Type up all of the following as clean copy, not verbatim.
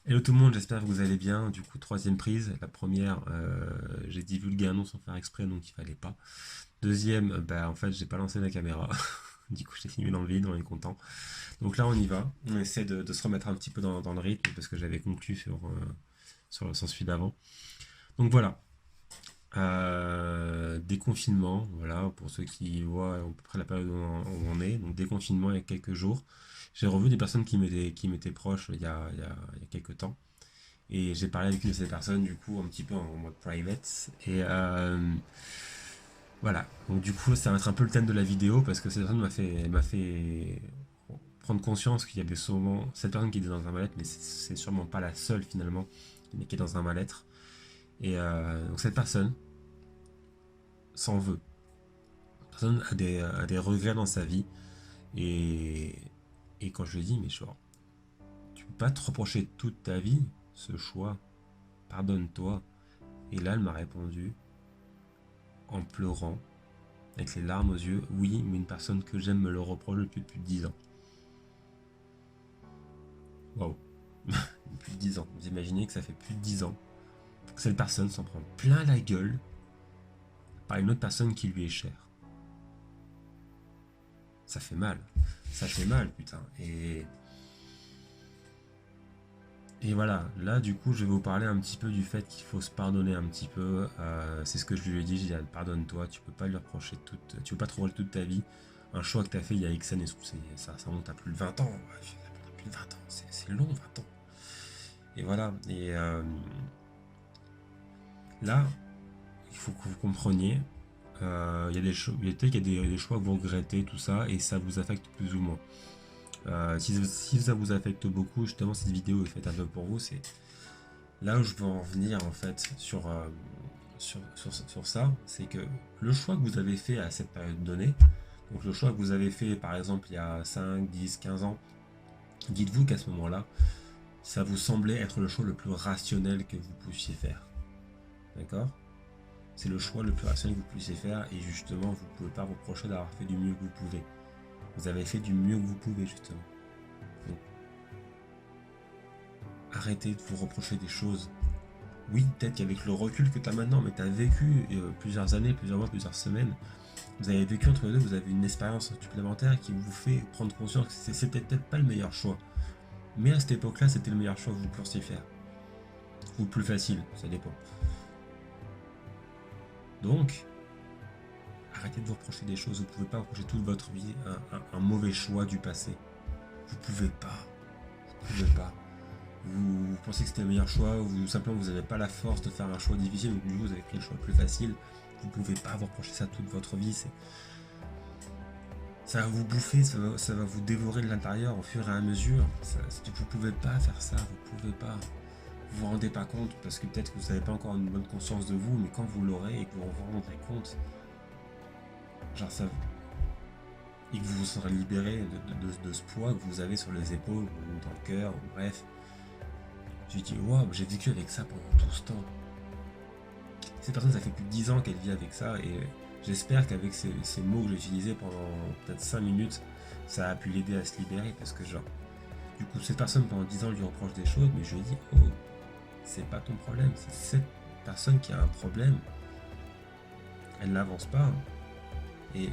Hello tout le monde, j'espère que vous allez bien. Du coup, troisième prise. La première, j'ai divulgué un nom sans faire exprès, donc il fallait pas. Deuxième, bah en fait, j'ai pas lancé la caméra. Du coup, j'ai filmé dans le vide, on est content. Donc là, on y va. On essaie de se remettre un petit peu dans le rythme parce que j'avais conclu sur le sens celui d'avant. Donc voilà. Déconfinement, voilà, pour ceux qui voient à peu près la période où on est. Donc déconfinement il y a quelques jours. J'ai revu des personnes qui m'étaient proches il y a quelques temps. Et j'ai parlé avec une de ces personnes, du coup, un petit peu en mode private. Et voilà. Donc, du coup, ça va être un peu le thème de la vidéo parce que cette personne m'a fait prendre conscience qu'il y avait souvent cette personne qui était dans un mal-être, mais c'est sûrement pas la seule finalement, mais qui est dans un mal-être. Et donc, cette personne s'en veut. Cette personne a des regrets dans sa vie. Et, et quand je lui ai dit, mais genre, tu peux pas te reprocher toute ta vie ce choix, pardonne-toi. Et là, elle m'a répondu en pleurant avec les larmes aux yeux, oui, mais une personne que j'aime me le reproche depuis plus de 10 ans. Waouh, plus de 10 ans. Vous imaginez que ça fait plus de 10 ans que cette personne s'en prend plein la gueule par une autre personne qui lui est chère. Ça fait mal. Ça fait mal, putain. Et voilà, là du coup je vais vous parler un petit peu du fait qu'il faut se pardonner un petit peu. C'est ce que je lui ai dit, j'ai dit pardonne-toi, tu peux pas lui reprocher tu peux pas te reprocher toute ta vie. Un choix que tu as fait il y a X années, ça monte à plus de 20 ans. Ouais, plus de 20 ans, c'est long 20 ans. Et voilà, et là, il faut que vous compreniez, il y a des choses, il y a des choix que vous regrettez, tout ça, et ça vous affecte plus ou moins. Si ça vous affecte beaucoup, justement cette vidéo est faite un peu pour vous, c'est là où je veux en venir en fait sur ça, c'est que le choix que vous avez fait à cette période donnée, donc le choix que vous avez fait par exemple il y a 5, 10, 15 ans, dites-vous qu'à ce moment-là, ça vous semblait être le choix le plus rationnel que vous puissiez faire. D'accord? C'est le choix le plus rationnel que vous puissiez faire et justement vous ne pouvez pas reprocher d'avoir fait du mieux que vous pouvez. Vous avez fait du mieux que vous pouvez justement. Donc arrêtez de vous reprocher des choses. Oui, peut-être qu'avec le recul que tu as maintenant, mais tu as vécu plusieurs années, plusieurs mois, plusieurs semaines, vous avez vécu entre les deux, vous avez une expérience supplémentaire qui vous fait prendre conscience que c'était peut-être pas le meilleur choix. Mais à cette époque-là, c'était le meilleur choix que vous puissiez faire. Ou le plus facile, ça dépend. Donc, arrêtez de vous reprocher des choses, vous ne pouvez pas reprocher toute votre vie un mauvais choix du passé. Vous pouvez pas. Vous pouvez pas. Vous pensez que c'était le meilleur choix, ou simplement vous n'avez pas la force de faire un choix difficile, donc du coup vous avez pris le choix le plus facile. Vous pouvez pas vous reprocher ça toute votre vie. Ça va vous bouffer, ça va vous dévorer de l'intérieur au fur et à mesure. Vous pouvez pas faire ça, vous pouvez pas. Vous vous rendez pas compte parce que peut-être que vous n'avez pas encore une bonne conscience de vous, mais quand vous l'aurez et que vous vous rendrez compte, genre ça, et que vous vous serez libéré de ce poids que vous avez sur les épaules ou dans le cœur, ou bref, je dis waouh, j'ai vécu avec ça pendant tout ce temps. Cette personne, ça fait plus de 10 ans qu'elle vit avec ça et j'espère qu'avec ces mots que j'ai utilisés pendant peut-être 5 minutes, ça a pu l'aider à se libérer parce que genre, du coup, cette personne pendant 10 ans lui reproche des choses, mais je lui dis oh, c'est pas ton problème, c'est cette personne qui a un problème, elle n'avance pas. Et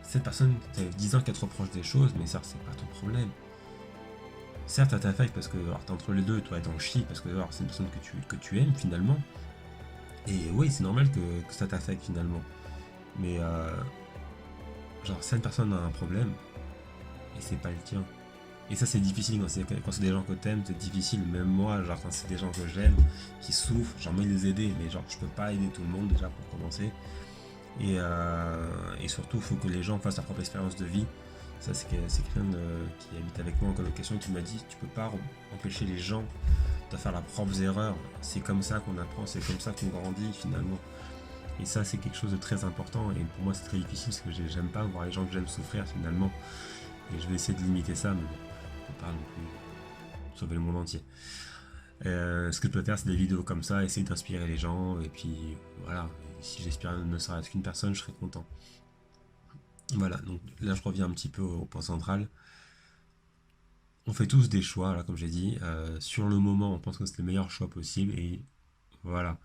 cette personne, ça fait 10 ans qu'elle te reproche des choses, mais ça, c'est pas ton problème. Certes, ça t'affecte parce que t'es entre les deux, toi, t'en chies parce que c'est une personne que tu aimes finalement. Et oui, c'est normal que ça t'affecte finalement. Mais genre, cette personne a un problème et c'est pas le tien. Et ça, c'est difficile quand c'est des gens que t'aimes, c'est difficile. Même moi, genre, quand c'est des gens que j'aime, qui souffrent, j'ai envie de les aider, mais genre, je peux pas aider tout le monde déjà pour commencer. Et surtout, il faut que les gens fassent leur propre expérience de vie. Ça, c'est quelqu'un qui habite avec moi en colocation qui m'a dit tu peux pas empêcher les gens de faire leurs propres erreurs. C'est comme ça qu'on apprend, c'est comme ça qu'on grandit finalement. Et ça, c'est quelque chose de très important. Et pour moi, c'est très difficile parce que j'aime pas voir les gens que j'aime souffrir finalement. Et je vais essayer de limiter ça, mais bon, on peut pas non plus sauver le monde entier. Ce que je peux faire, c'est des vidéos comme ça, essayer d'inspirer les gens. Et puis voilà, si j'espère ne serait-ce qu'une personne, je serai content. Voilà, donc là je reviens un petit peu au point central. on fait tous des choix, là, comme j'ai dit. Sur le moment, on pense que c'est le meilleur choix possible. Et voilà.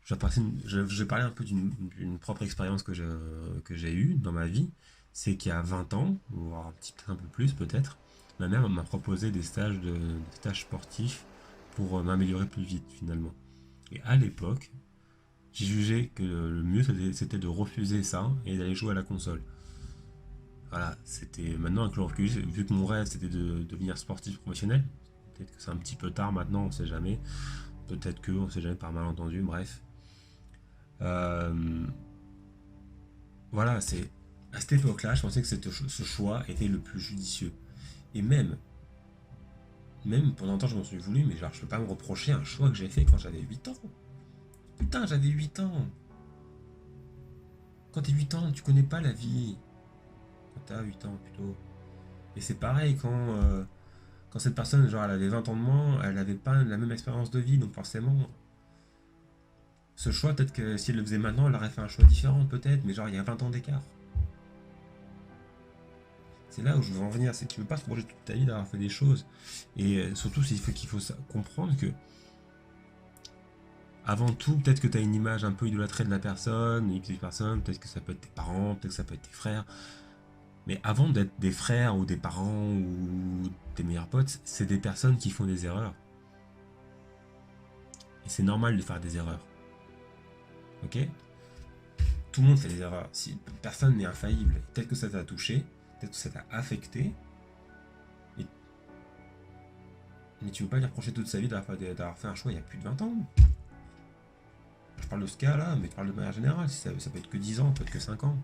Je vais parler un peu d'une propre expérience que j'ai eue dans ma vie. C'est qu'il y a 20 ans, voire un peu plus peut-être, ma mère m'a proposé des stages sportifs pour m'améliorer plus vite finalement. Et à l'époque, j'ai jugé que le mieux c'était de refuser ça et d'aller jouer à la console. Voilà, c'était maintenant avec le recul, vu que mon rêve c'était de devenir sportif professionnel. Peut-être que c'est un petit peu tard maintenant, on sait jamais. Peut-être que, on sait jamais par malentendu, bref. Euh, voilà, c'est à cette époque-là, je pensais que ce choix était le plus judicieux. Et même pendant longtemps, je m'en suis voulu, mais genre, je peux pas me reprocher un choix que j'ai fait quand j'avais 8 ans. Putain, j'avais 8 ans. Quand t'es 8 ans, tu connais pas la vie. Quand t'as 8 ans, plutôt. Et c'est pareil quand cette personne, genre, elle avait 20 ans de moins, elle avait pas la même expérience de vie, donc forcément, ce choix, peut-être que si elle le faisait maintenant, elle aurait fait un choix différent, peut-être, mais genre, il y a 20 ans d'écart. C'est là où je veux en venir, c'est que tu ne peux pas te projeter toute ta vie d'avoir fait des choses. Et surtout, qu'il faut comprendre que, avant tout, peut-être que tu as une image un peu idolâtrée de la personne, peut-être que ça peut être tes parents, peut-être que ça peut être tes frères. Mais avant d'être des frères ou des parents ou tes meilleurs potes, c'est des personnes qui font des erreurs. Et c'est normal de faire des erreurs. Ok? Tout le monde fait des erreurs. Si personne n'est infaillible, peut-être que ça t'a touché, peut-être que ça t'a affecté, et mais tu ne veux pas lui reprocher toute sa vie d'avoir fait un choix il y a plus de 20 ans. Je parle de ce cas-là, mais tu parles de manière générale. Ça peut être que 10 ans, peut être que 5 ans.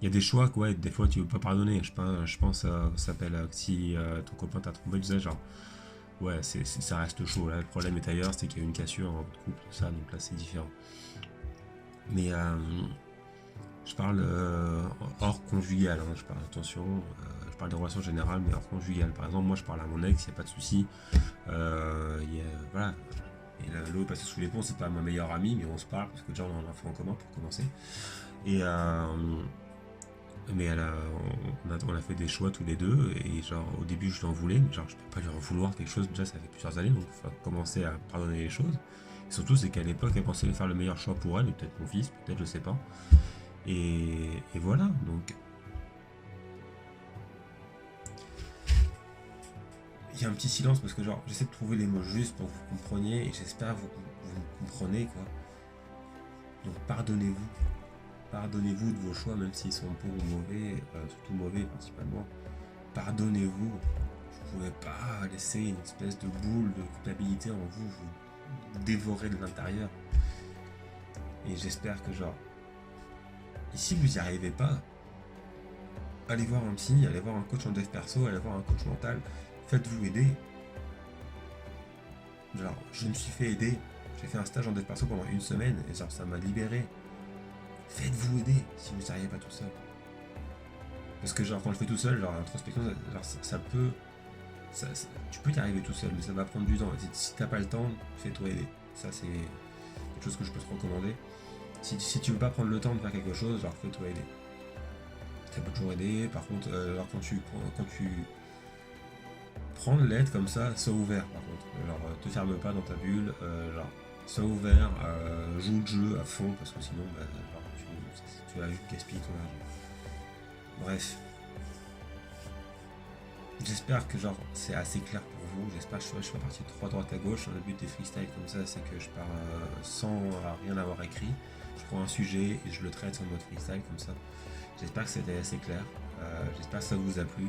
Il y a des choix que, ouais, des fois, tu veux pas pardonner. Je pense, ça s'appelle si ton copain t'a trompé, tu sais, genre, ouais, ça reste chaud. Là, le problème est ailleurs, c'est qu'il y a eu une cassure en votre couple, tout ça, donc là, c'est différent. Mais je parle hors conjugal, hein, je parle, attention, je parle des relations générales, mais hors conjugal. Par exemple, moi, je parle à mon ex, il n'y a pas de souci. Voilà. Et l'eau est passée sous les ponts, c'est pas ma meilleure amie, mais on se parle parce que déjà on a un enfant en commun pour commencer. Et mais on a fait des choix tous les deux, et genre au début je l'en voulais, mais genre je peux pas lui en vouloir quelque chose, déjà ça fait plusieurs années, donc il faut commencer à pardonner les choses. Et surtout c'est qu'à l'époque elle pensait faire le meilleur choix pour elle, et peut-être mon fils, peut-être je sais pas. Et voilà, donc il y a un petit silence parce que genre j'essaie de trouver les mots justes pour que vous compreniez, et j'espère que vous comprenez quoi. Donc pardonnez-vous. Pardonnez-vous de vos choix, même s'ils sont bons ou mauvais, surtout mauvais principalement. Pardonnez-vous. Vous ne pouvez pas laisser une espèce de boule de culpabilité en vous dévorer de l'intérieur. Et j'espère que genre, et si vous n'y arrivez pas, allez voir un psy, allez voir un coach en dev perso, allez voir un coach mental, faites-vous aider. Genre, je me suis fait aider, j'ai fait un stage en dev perso pendant une semaine, et genre ça m'a libéré. Faites-vous aider si vous n'y arrivez pas tout seul. Parce que genre quand je fais tout seul, genre l'introspection, genre, ça peut... tu peux y arriver tout seul, mais ça va prendre du temps. Si t'as pas le temps, fais-toi aider. Ça c'est quelque chose que je peux te recommander. Si tu veux pas prendre le temps de faire quelque chose, genre fais-toi aider. Ça peut toujours aider. Par contre, alors quand tu prends de l'aide comme ça, sois ouvert par contre. Alors te ferme pas dans ta bulle, genre sois ouvert, joue le jeu à fond parce que sinon bah, genre, tu vas juste gaspiller ton argent. Bref, j'espère que genre c'est assez clair pour vous. J'espère que je suis pas parti de trop à droite à gauche. Le but des freestyles comme ça, c'est que je pars sans rien avoir écrit. Je prends un sujet et je le traite en mode freestyle comme ça. J'espère que c'était assez clair. J'espère que ça vous a plu.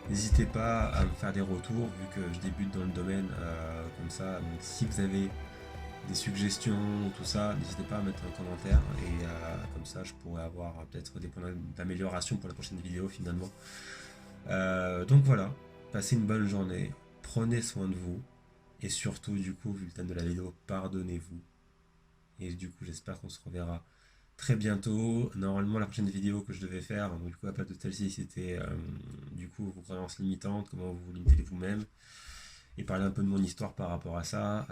N'hésitez pas à me faire des retours vu que je débute dans le domaine comme ça. Donc si vous avez des suggestions, tout ça, n'hésitez pas à mettre un commentaire et comme ça je pourrais avoir peut-être des points d'amélioration pour la prochaine vidéo finalement. Donc voilà, passez une bonne journée, prenez soin de vous, et surtout du coup, vu le thème de la vidéo, pardonnez-vous. Et du coup, j'espère qu'on se reverra très bientôt. Normalement, la prochaine vidéo que je devais faire, donc, du coup, à part de celle-ci, c'était du coup vos croyances limitantes, comment vous limitez vous-même, et parler un peu de mon histoire par rapport à ça.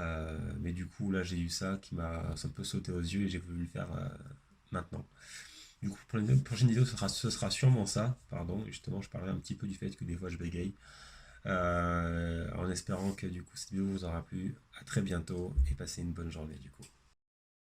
Mais du coup, là, j'ai eu ça qui m'a un peu sauté aux yeux et j'ai voulu le faire maintenant. Du coup, pour la prochaine vidéo, ce sera sûrement ça. Pardon, justement, je parlerai un petit peu du fait que des fois je bégaye. En espérant que du coup cette vidéo vous aura plu. À très bientôt et passez une bonne journée du coup.